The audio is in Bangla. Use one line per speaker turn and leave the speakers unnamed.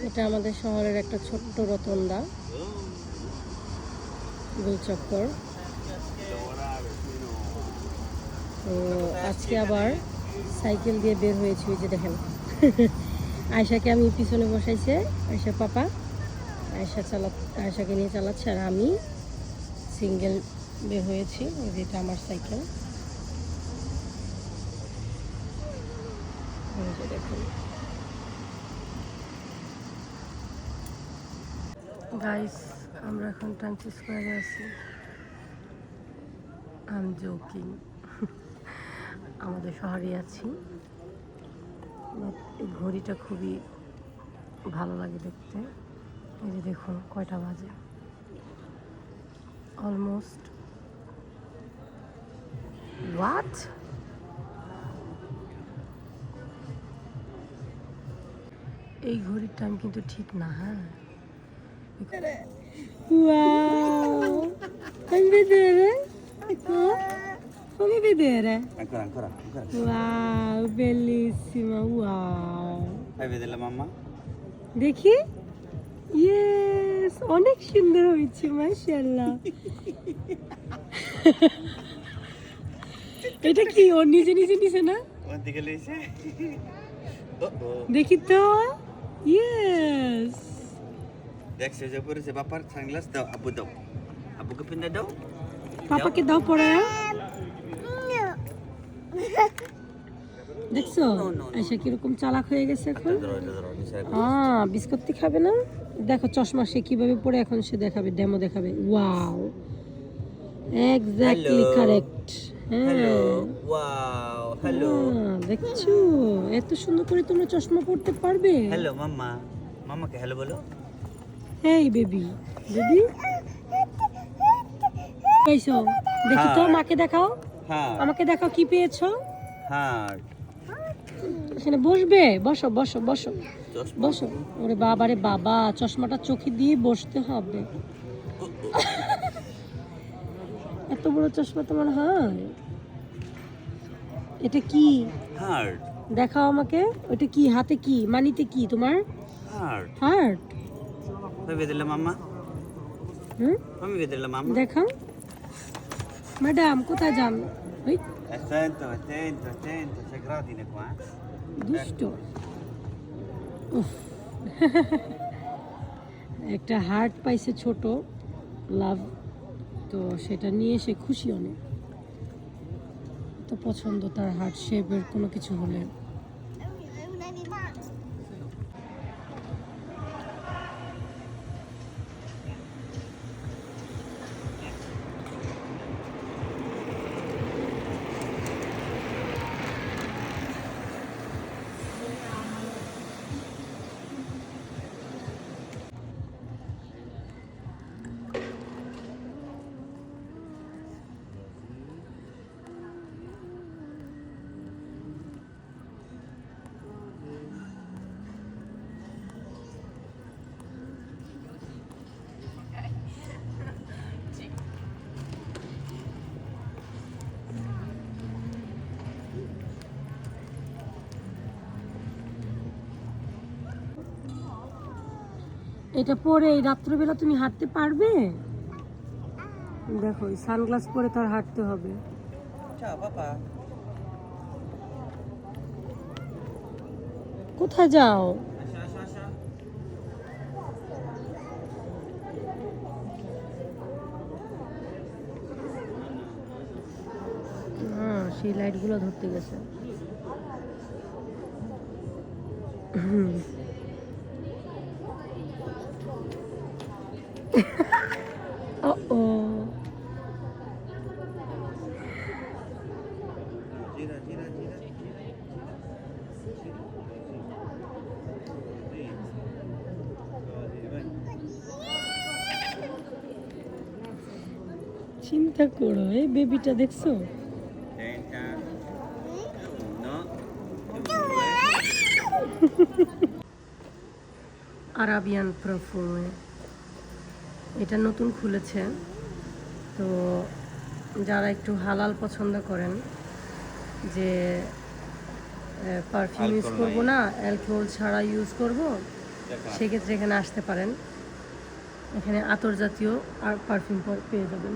এটা আমাদের শহরের একটা ছোট্ট রতনদা, গোলচক্কর। তো আজকে আবার সাইকেল দিয়ে বের হয়েছি, ওই যে দেখেন আয়শাকে আমি পিছনে বসাইছে, আয়শা পাপা আয়শাকে নিয়ে চালাচ্ছে, আর আমি সিঙ্গেল বের হয়েছি। যেটা আমার সাইকেল, দেখুন গাইস, আমরা এখন টাইমস স্কোয়ারে আছি। আই এম জোকিং, আমাদের শহরে আছি। এই ঘড়িটা খুবই ভালো লাগে দেখতে। এই যে দেখুন কয়টা বাজে, অলমোস্ট হোয়াট, এই ঘড়ির টাইম কিন্তু ঠিক না। হ্যাঁ, wow, come vedere? Fammi vedere.
Ancora.
Wow, bellissima, wow.
Fai vedere la mamma?
দেখি, ইয়েস, অনেক সুন্দর হয়েছে, মাশাআল্লাহ। এটা কি ও নিজে নিছে না?
কোন দিকে লইছে?
দেখি তো, ইয়েস।
দেখছে যে পরেছে বাপার সানগ্লাস দাও, আব্বু দাও, আব্বুকে পিন্দা দাও,
পাপাকে দাও পরে। দেখছো আয়শা কিরকম চালাক হয়ে গেছে এখন। বিস্কুট খাবে না, দেখো চশমা সে কিভাবে পরে এখন সে দেখাবে, ডেমো দেখাবে। Wow, exactly correct.
Hello, wow, hello,
দেখছো এত সুন্দর করে তোমরা চশমা পরতে পারবে।
হ্যালো মাম্মা, মাম্মাকে হ্যালো বলো।
হেই বেবি, বেবি পাইছো? দেখি তো, মাকে দেখাও,
হ্যাঁ,
আমাকে দেখাও কি পেয়েছো।
হার্ট,
এখানে বসবে, বসো বসো বসো বসো। ওরে বাবা রে বাবা, চশমাটা চোখে দিয়ে বসতে হবে। এত বড় চশমা তোমার হয়? এটা কি?
হার্ট,
দেখাও আমাকে। ওটা কি হাতে, কি মানিতে, কি তোমার?
Heart,
heart.
fai vedere la mamma? Fammi vedere la mamma.
দেখাও। ম্যাডাম কোথায় যান? ওই
Attento, c'è gradine qua,
দুষ্ট। উফ। একটা হার্ট পাইছে ছোট, লাভ, তো সেটা নিয়ে সে খুশি অনেক। তো পছন্দ তার হার্ট শেপের কোনো কিছু হলে। এটা পরে এই রাত্রিবেলা তুমি হাঁটতে পারবে? দেখো সানগ্লাস পরে তার হাঁটতে হবে।
ciao papà.
কোথায় যাও?
Asha.
হ্যাঁ, সেই লাইটগুলো ধরতে গেছে। ও
Gira.
চিন্তা করো, এই বেবিটা দেখছো?
Attenta. No.
আরাবিয়ান পারফিউমে, এটা নতুন খুলেছে। তো যারা একটু হালাল পছন্দ করেন, যে পারফিউম ইউজ করবো না, অ্যালকোহল ছাড়া ইউজ করব, সেক্ষেত্রে এখানে আসতে পারেন। এখানে আতর জাতীয় আর পারফিউম পেয়ে যাবেন।